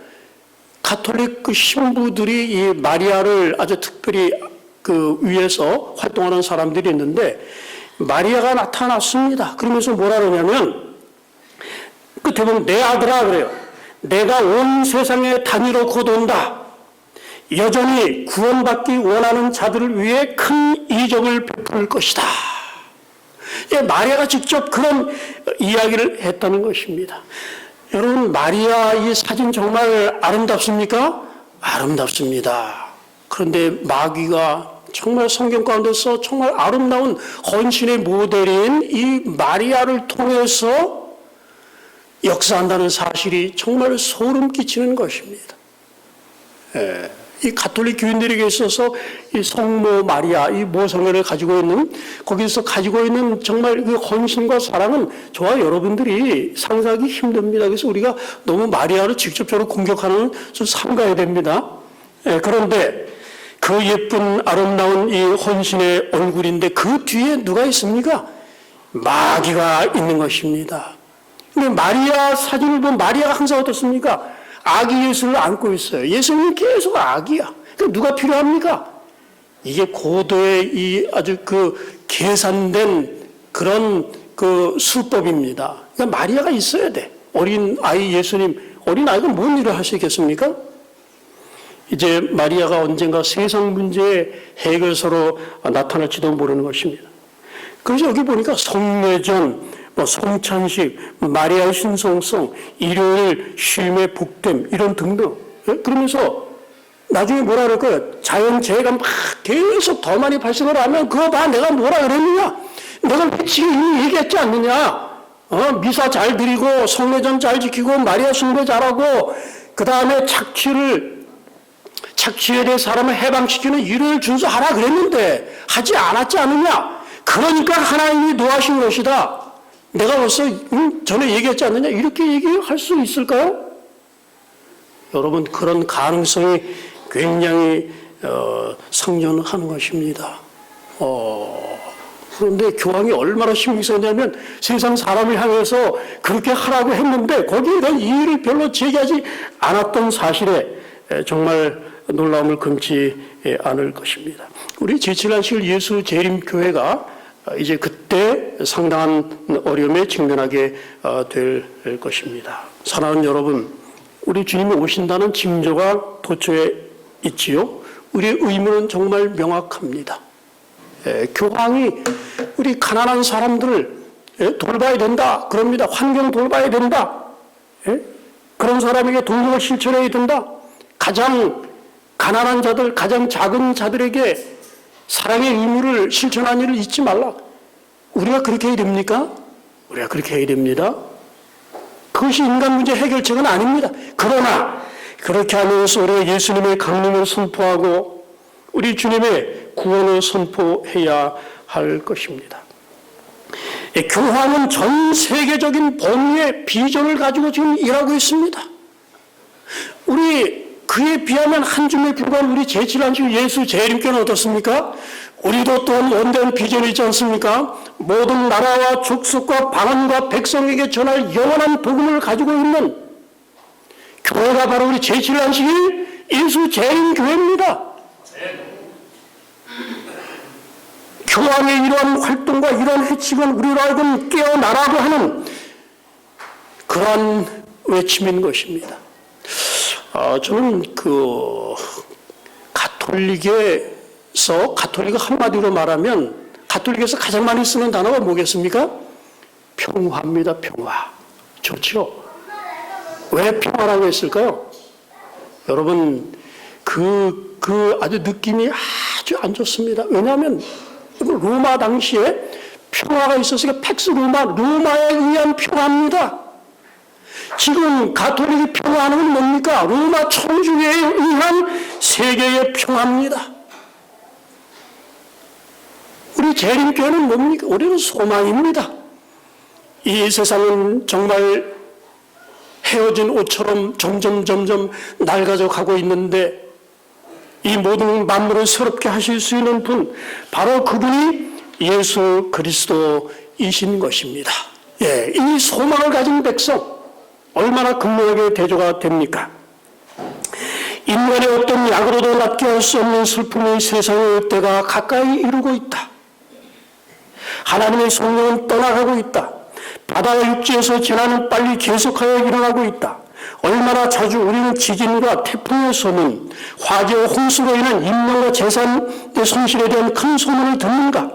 가톨릭 신부들이 이 마리아를 아주 특별히 위해서 활동하는 사람들이 있는데 마리아가 나타났습니다. 그러면서 뭐라 그러냐면 끝에 보면 내 아들아 그래요. 내가 온 세상의 단위로 곧 온다. 여전히 구원받기 원하는 자들을 위해 큰 이적을 베풀 것이다. 마리아가 직접 그런 이야기를 했다는 것입니다. 여러분, 마리아 이 사진 정말 아름답습니까? 아름답습니다. 그런데 마귀가 정말 성경 가운데서 정말 아름다운 헌신의 모델인 이 마리아를 통해서 역사한다는 사실이 정말 소름 끼치는 것입니다. 이 가톨릭 교인들에게 있어서 이 성모 마리아, 이 모성애를 가지고 있는, 거기서 가지고 있는 정말 그 헌신과 사랑은 저와 여러분들이 상상하기 힘듭니다. 그래서 우리가 너무 마리아를 직접적으로 공격하는 좀 삼가야 됩니다. 그런데 그 예쁜 아름다운 이 헌신의 얼굴인데 그 뒤에 누가 있습니까? 마귀가 있는 것입니다. 근데 마리아 사진을 보면 마리아가 항상 어떻습니까? 아기 예수를 안고 있어요. 예수님이 계속 아기야. 그럼 누가 필요합니까? 이게 고도의 이 아주 계산된 그런 수법입니다. 그러니까 마리아가 있어야 돼. 어린 아이 예수님, 어린 아이가 뭔 일을 하시겠습니까? 이제 마리아가 언젠가 세상 문제의 해결서로 나타날지도 모르는 것입니다. 그래서 여기 보니까 성례전, 성찬식, 마리아의 신성성, 일요일 쉼의 복됨 이런 등등. 그러면서 나중에 뭐라 그럴까요? 자연재해가 막 계속 더 많이 발생을 하면 그거 봐 내가 뭐라 그랬느냐? 내가 지금 이미 얘기했지 않느냐? 미사 잘 드리고 성례전 잘 지키고 마리아 숭배 잘하고 그 다음에 착취에 대해 사람을 해방시키는 일요일 준수하라 그랬는데 하지 않았지 않느냐? 그러니까 하나님이 노하신 것이다. 내가 벌써 전에 얘기했지 않느냐? 이렇게 얘기할 수 있을까요? 여러분, 그런 가능성이 굉장히 상존하는 것입니다. 그런데 교황이 얼마나 신경이 썼냐면 세상 사람을 향해서 그렇게 하라고 했는데 거기에 대한 이의를 별로 제기하지 않았던 사실에 정말 놀라움을 금치 않을 것입니다. 우리 제7안식 예수 재림교회가 이제 그때 상당한 어려움에 직면하게 될 것입니다. 사랑하는 여러분, 우리 주님이 오신다는 징조가 도처에 있지요. 우리의 의무는 정말 명확합니다. 교황이 우리 가난한 사람들을 돌봐야 된다 그럽니다. 환경 돌봐야 된다. 그런 사람에게 동정을 실천해야 된다. 가장 가난한 자들, 가장 작은 자들에게 사랑의 의무를 실천하는 일을 잊지 말라. 우리가 그렇게 해야 됩니까? 우리가 그렇게 해야 됩니다. 그것이 인간 문제 해결책은 아닙니다. 그러나 그렇게 하면서 우리가 예수님의 강림을 선포하고 우리 주님의 구원을 선포해야 할 것입니다. 교황은 전 세계적인 본의의 비전을 가지고 지금 일하고 있습니다. 우리 그에 비하면 한 줌에 불과한 우리 제7안식 예수 재림교는 어떻습니까? 우리도 또한 원대한 비전이 있지 않습니까? 모든 나라와 족속과 방언과 백성에게 전할 영원한 복음을 가지고 있는 교회가 바로 우리 제7안식 예수 재림교회입니다. 교황의 이러한 활동과 이러한 해칭은 우리로 하여금 깨어나라고 하는 그러한 외침인 것입니다. 저는 가톨릭 한마디로 말하면 가톨릭에서 가장 많이 쓰는 단어가 뭐겠습니까? 평화입니다. 평화. 좋죠? 왜 평화라고 했을까요? 여러분, 아주 느낌이 아주 안 좋습니다. 왜냐하면 로마 당시에 평화가 있었으니까 팩스 로마에 의한 평화입니다. 지금 가톨릭이 평화하는 건 뭡니까? 로마 총주에 의한 세계의 평화입니다. 우리 재림교회는 뭡니까? 우리는 소망입니다. 이 세상은 정말 헤어진 옷처럼 점점 낡아져 가고 있는데 이 모든 만물을 새롭게 하실 수 있는 분, 바로 그분이 예수 그리스도이신 것입니다. 이 소망을 가진 백성 얼마나 극명하게 대조가 됩니까? 인간의 어떤 약으로도 낫게 할 수 없는 슬픔이 세상의 때가 가까이 이루고 있다. 하나님의 성령은 떠나가고 있다. 바다와 육지에서 재난은 빨리 계속하여 일어나고 있다. 얼마나 자주 우리는 지진과 태풍의 소문, 화재와 홍수로 인한 인명과 재산의 손실에 대한 큰 소문을 듣는가?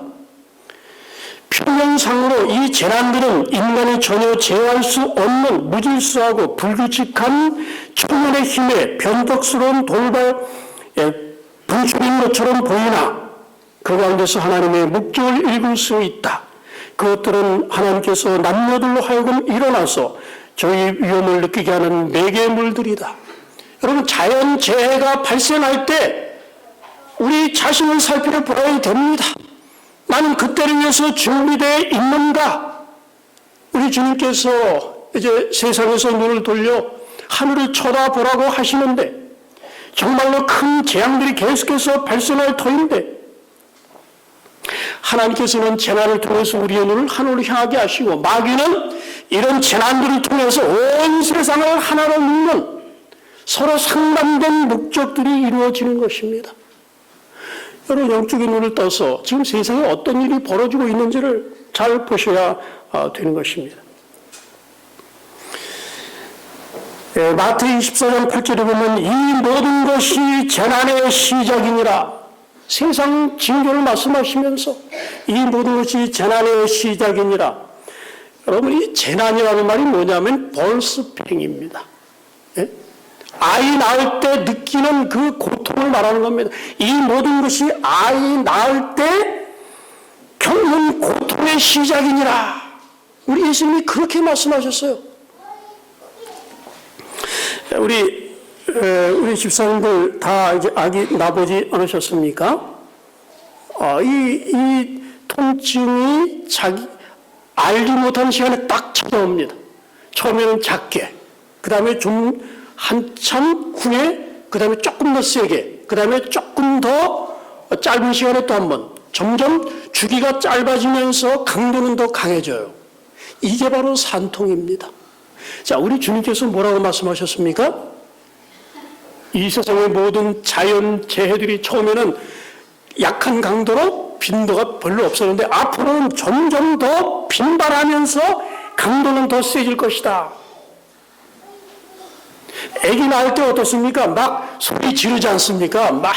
표면상으로 이 재난들은 인간이 전혀 제어할 수 없는 무질서하고 불규칙한 초면의 힘에 변덕스러운 분출인 것처럼 보이나 그 가운데서 하나님의 목적을 읽을 수 있다. 그것들은 하나님께서 남녀들로 하여금 일어나서 저희 위험을 느끼게 하는 매개물들이다. 여러분, 자연재해가 발생할 때 우리 자신을 살펴봐야 됩니다. 나는 그때를 위해서 준비되어 있는가? 우리 주님께서 이제 세상에서 눈을 돌려 하늘을 쳐다보라고 하시는데 정말로 큰 재앙들이 계속해서 발생할 터인데 하나님께서는 재난을 통해서 우리의 눈을 하늘로 향하게 하시고 마귀는 이런 재난들을 통해서 온 세상을 하나로 묶는 서로 상반된 목적들이 이루어지는 것입니다. 여러분, 영적인 눈을 떠서 지금 세상에 어떤 일이 벌어지고 있는지를 잘 보셔야 되는 것입니다. 마태 24장 8절에 보면 이 모든 것이 재난의 시작이니라. 세상 징조를 말씀하시면서 이 모든 것이 재난의 시작이니라. 여러분, 이 재난이라는 말이 뭐냐면 벌스팽입니다. 아이 낳을 때 느끼는 그 고통을 말하는 겁니다. 이 모든 것이 아이 낳을 때 겪는 고통의 시작이니라. 우리 예수님이 그렇게 말씀하셨어요. 우리 집사님들 다 이제 아기 낳아보지 않으셨습니까? 이 통증이 알지 못한 시간에 딱 찾아옵니다. 처음에는 작게, 그 다음에 좀 한참 후에, 그 다음에 조금 더 세게, 그 다음에 조금 더 짧은 시간에 또 한 번, 점점 주기가 짧아지면서 강도는 더 강해져요. 이게 바로 산통입니다. 자, 우리 주님께서 뭐라고 말씀하셨습니까? 이 세상의 모든 자연 재해들이 처음에는 약한 강도로 빈도가 별로 없었는데 앞으로는 점점 더 빈발하면서 강도는 더 세질 것이다. 아기 낳을 때 어떻습니까? 막 소리 지르지 않습니까? 막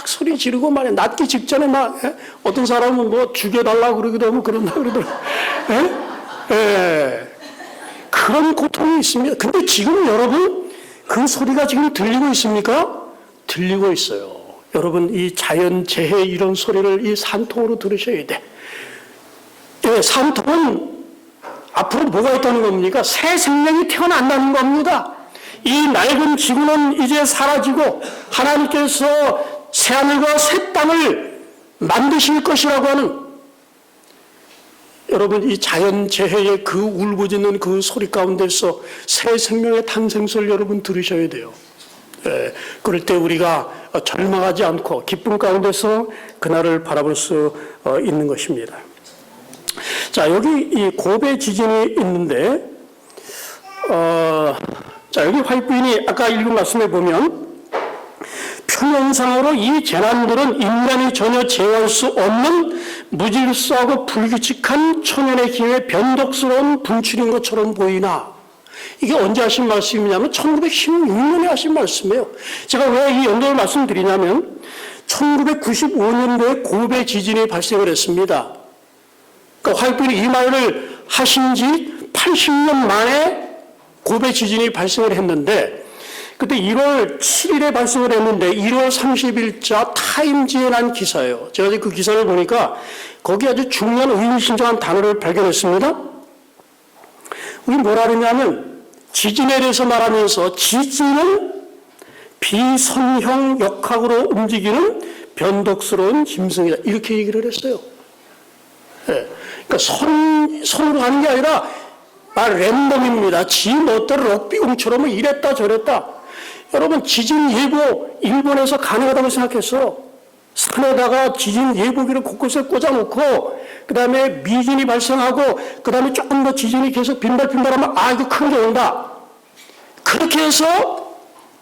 소리 지르고 말이야. 낳기 직전에 막 어떤 사람은 뭐 죽여달라고 그러기도 하고 그런다 그러더라고요. 그런 고통이 있습니다. 근데 지금 여러분 그 소리가 지금 들리고 있습니까? 들리고 있어요. 여러분 이 자연재해 이런 소리를 이 산통으로 들으셔야 돼. 산통은 앞으로 뭐가 있다는 겁니까? 새 생명이 태어난다는 겁니다. 이 낡은 지구는 이제 사라지고 하나님께서 새하늘과 새 땅을 만드실 것이라고 하는, 여러분 이 자연재해의 그 울부짖는 그 소리 가운데서 새 생명의 탄생소를 여러분 들으셔야 돼요. 그럴 때 우리가 절망하지 않고 기쁨 가운데서 그날을 바라볼 수 있는 것입니다. 자, 여기 이 고베 지진이 있는데, 자, 여기 화이트부인이 아까 읽은 말씀에 보면 표면상으로 이 재난들은 인간이 전혀 제어할 수 없는 무질서하고 불규칙한 천연의 기회에 변덕스러운 분출인 것처럼 보이나, 이게 언제 하신 말씀이냐면 1916년에 하신 말씀이에요. 제가 왜 이 연도를 말씀드리냐면 1995년도에 고베 지진이 발생을 했습니다. 그러니까 화이트부인이 이 말을 하신 지 80년 만에 고베 지진이 발생을 했는데, 그때 1월 7일에 발생을 했는데 1월 30일자 타임지에 난 기사예요. 제가 그 기사를 보니까 거기 아주 중요한 의미심장한 단어를 발견했습니다. 여기 뭐라 그러냐면 지진에 대해서 말하면서 지진은 비선형 역학으로 움직이는 변덕스러운 짐승이다. 이렇게 얘기를 했어요. 그러니까 선으로 가는 게 아니라 랜덤입니다. 지 멋대로 럭비공처럼 이랬다 저랬다. 여러분 지진 예보 일본에서 가능하다고 생각했어. 산에다가 지진 예보기를 곳곳에 꽂아놓고 그 다음에 미진이 발생하고 그 다음에 조금 더 지진이 계속 빈발하면 이거 큰 게 온다. 그렇게 해서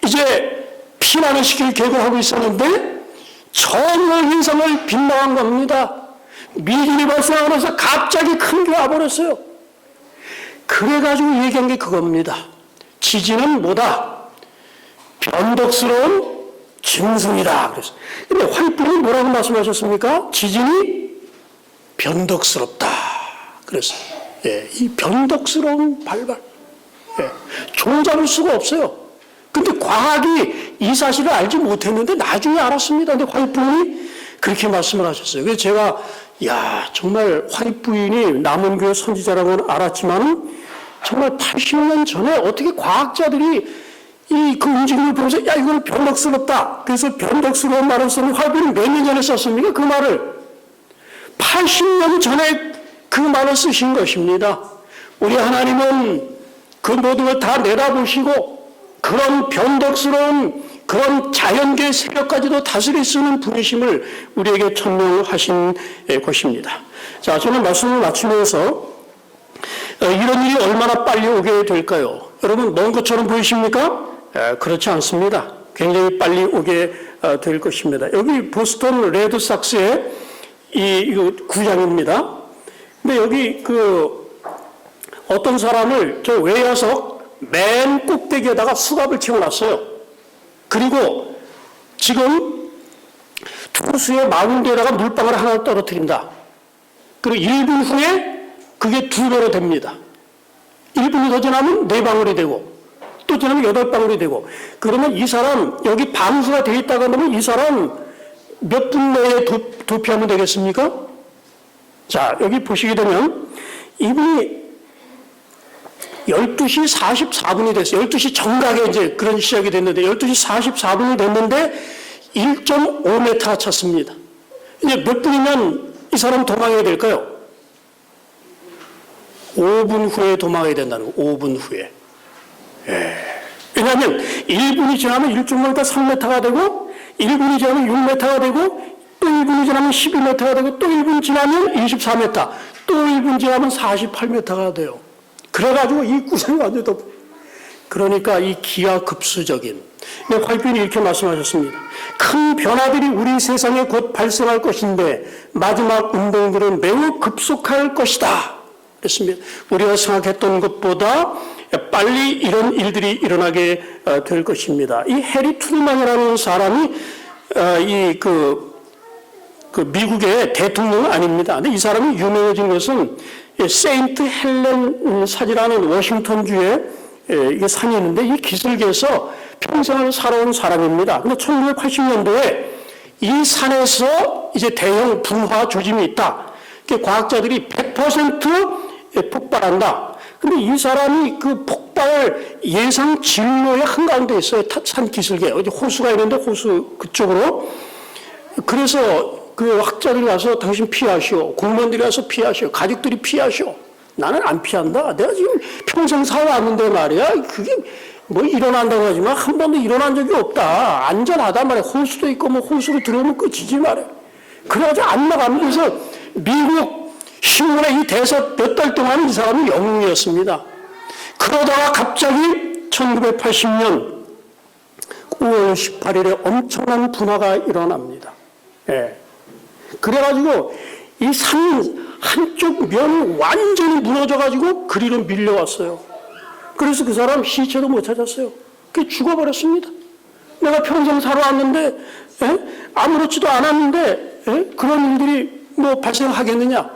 이제 피난을 시킬 계획을 하고 있었는데 전혀 현상을 빗나간 겁니다. 미진이 발생하면서 갑자기 큰 게 와버렸어요. 그래가지고 얘기한 게 그겁니다. 지진은 뭐다? 변덕스러운 짐승이다. 그래서. 근데 화이트부인이 뭐라고 말씀하셨습니까? 지진이 변덕스럽다. 그래서 이 변덕스러운 발발. 종잡을 수가 없어요. 근데 과학이 이 사실을 알지 못했는데 나중에 알았습니다. 근데 화이트부인이 그렇게 말씀을 하셨어요. 그래서 제가 정말 화이트부인이 남원교회 선지자라고는 알았지만 정말 80년 전에 어떻게 과학자들이 그 움직임을 보면서 이건 변덕스럽다. 그래서 변덕스러운 말을 쓰는 화이트부인이 몇 년 전에 썼습니까? 그 말을 80년 전에 그 말을 쓰신 것입니다. 우리 하나님은 그 모든 걸 다 내다보시고 그런 변덕스러운 그런 자연계 세력까지도 다스릴 수 있는 분이심을 우리에게 천명하신 것입니다. 자, 저는 말씀을 마치면서 이런 일이 얼마나 빨리 오게 될까요? 여러분, 먼 것처럼 보이십니까? 그렇지 않습니다. 굉장히 빨리 오게 될 것입니다. 여기 보스턴 레드삭스의 이 구장입니다. 근데 여기 어떤 사람을 저 외야석 맨 꼭대기에다가 수갑을 채워놨어요. 그리고 지금 투수의 마운드에다가 물방울 하나 떨어뜨린다. 그리고 1분 후에 그게 2배로 됩니다. 1분이 더 지나면 4방울이 되고 또 지나면 8방울이 되고, 그러면 이 사람 여기 방수가 되어 있다가 하면 이 사람 몇 분 내에 도피하면 되겠습니까? 자, 여기 보시게 되면 이분이 12시 44분이 됐어요. 12시 정각에 이제 그런 시작이 됐는데 12시 44분이 됐는데 1.5m 찼습니다. 이제 몇 분이면 이 사람 도망해야 될까요? 5분 후에 도망해야 된다는 거. 5분 후에. 왜냐하면 1분이 지나면 1.5m 3m가 되고 1분이 지나면 6m가 되고 또 1분이 지나면 12m가 되고 또 1분 지나면 24m 또 1분 지나면 48m가 돼요. 그래가지고 이 구성이 완전 그러니까 이 기하급수적인, 화이트부인이 이렇게 말씀하셨습니다. 큰 변화들이 우리 세상에 곧 발생할 것인데 마지막 운동들은 매우 급속할 것이다. 그렇습니다. 우리가 생각했던 것보다 빨리 이런 일들이 일어나게 될 것입니다. 이 해리 트루만이라는 사람이 미국의 대통령은 아닙니다. 근데 이 사람이 유명해진 것은 세인트 헬렌 산이라는 워싱턴주에 이게 산이 있는데 이 기슭에서 평생을 살아온 사람입니다. 근데 1980년도에 이 산에서 이제 대형 분화 조짐이 있다. 과학자들이 100% 폭발한다. 근데 이 사람이 그 폭발 예상 진로의 한가운데 있어요. 산 기슭에. 어디 호수가 있는데 호수 그쪽으로. 그래서 그 학자들이 와서 당신 피하시오. 공무원들이 와서 피하시오. 가족들이 피하시오. 나는 안 피한다. 내가 지금 평생 살아왔는데 말이야. 그게 뭐 일어난다고 하지만 한 번도 일어난 적이 없다. 안전하다 말이야. 호수도 있고 뭐 호수로 들어오면 끝이지 말이야. 그래가지고 안 나가면서 미국 신문의 이 대사 몇 달 동안 이 사람이 영웅이었습니다. 그러다가 갑자기 1980년 5월 18일에 엄청난 분화가 일어납니다. 예. 그래가지고 이 산 한쪽 면이 완전히 무너져가지고 그리로 밀려왔어요. 그래서 그 사람 시체도 못 찾았어요. 그게 죽어버렸습니다. 내가 평생 살아왔는데, 아무렇지도 않았는데, 그런 일들이 뭐 발생하겠느냐?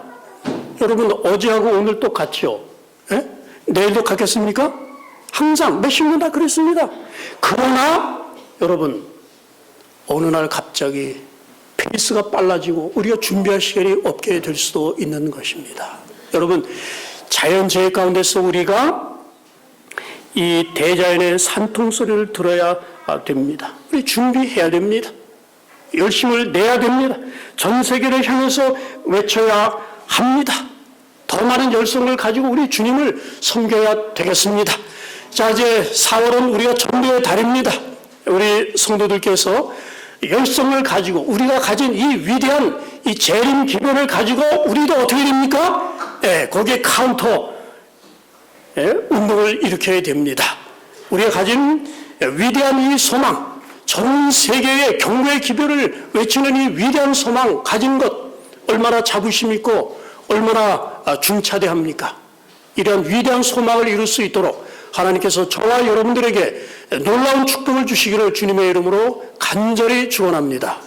여러분, 어제하고 오늘 똑같죠? 내일도 같겠습니까? 항상 몇십 년 다 그랬습니다. 그러나, 여러분, 어느 날 갑자기 페이스가 빨라지고 우리가 준비할 시간이 없게 될 수도 있는 것입니다. 여러분, 자연재해 가운데서 우리가 이 대자연의 산통소리를 들어야 됩니다. 우리 준비해야 됩니다. 열심을 내야 됩니다. 전 세계를 향해서 외쳐야 합니다. 더 많은 열성을 가지고 우리 주님을 섬겨야 되겠습니다. 자, 이제 4월은 우리가 전도의 달입니다. 우리 성도들께서 열성을 가지고 우리가 가진 이 위대한 이 재림 기별을 가지고 우리도 어떻게 됩니까? 거기에 카운터 운동을 일으켜야 됩니다. 우리가 가진 위대한 이 소망, 전 세계의 경고의 기별을 외치는 이 위대한 소망 가진 것 얼마나 자부심 있고 얼마나 중차대합니까? 이러한 위대한 소망을 이룰 수 있도록 하나님께서 저와 여러분들에게 놀라운 축복을 주시기를 주님의 이름으로 간절히 축원합니다.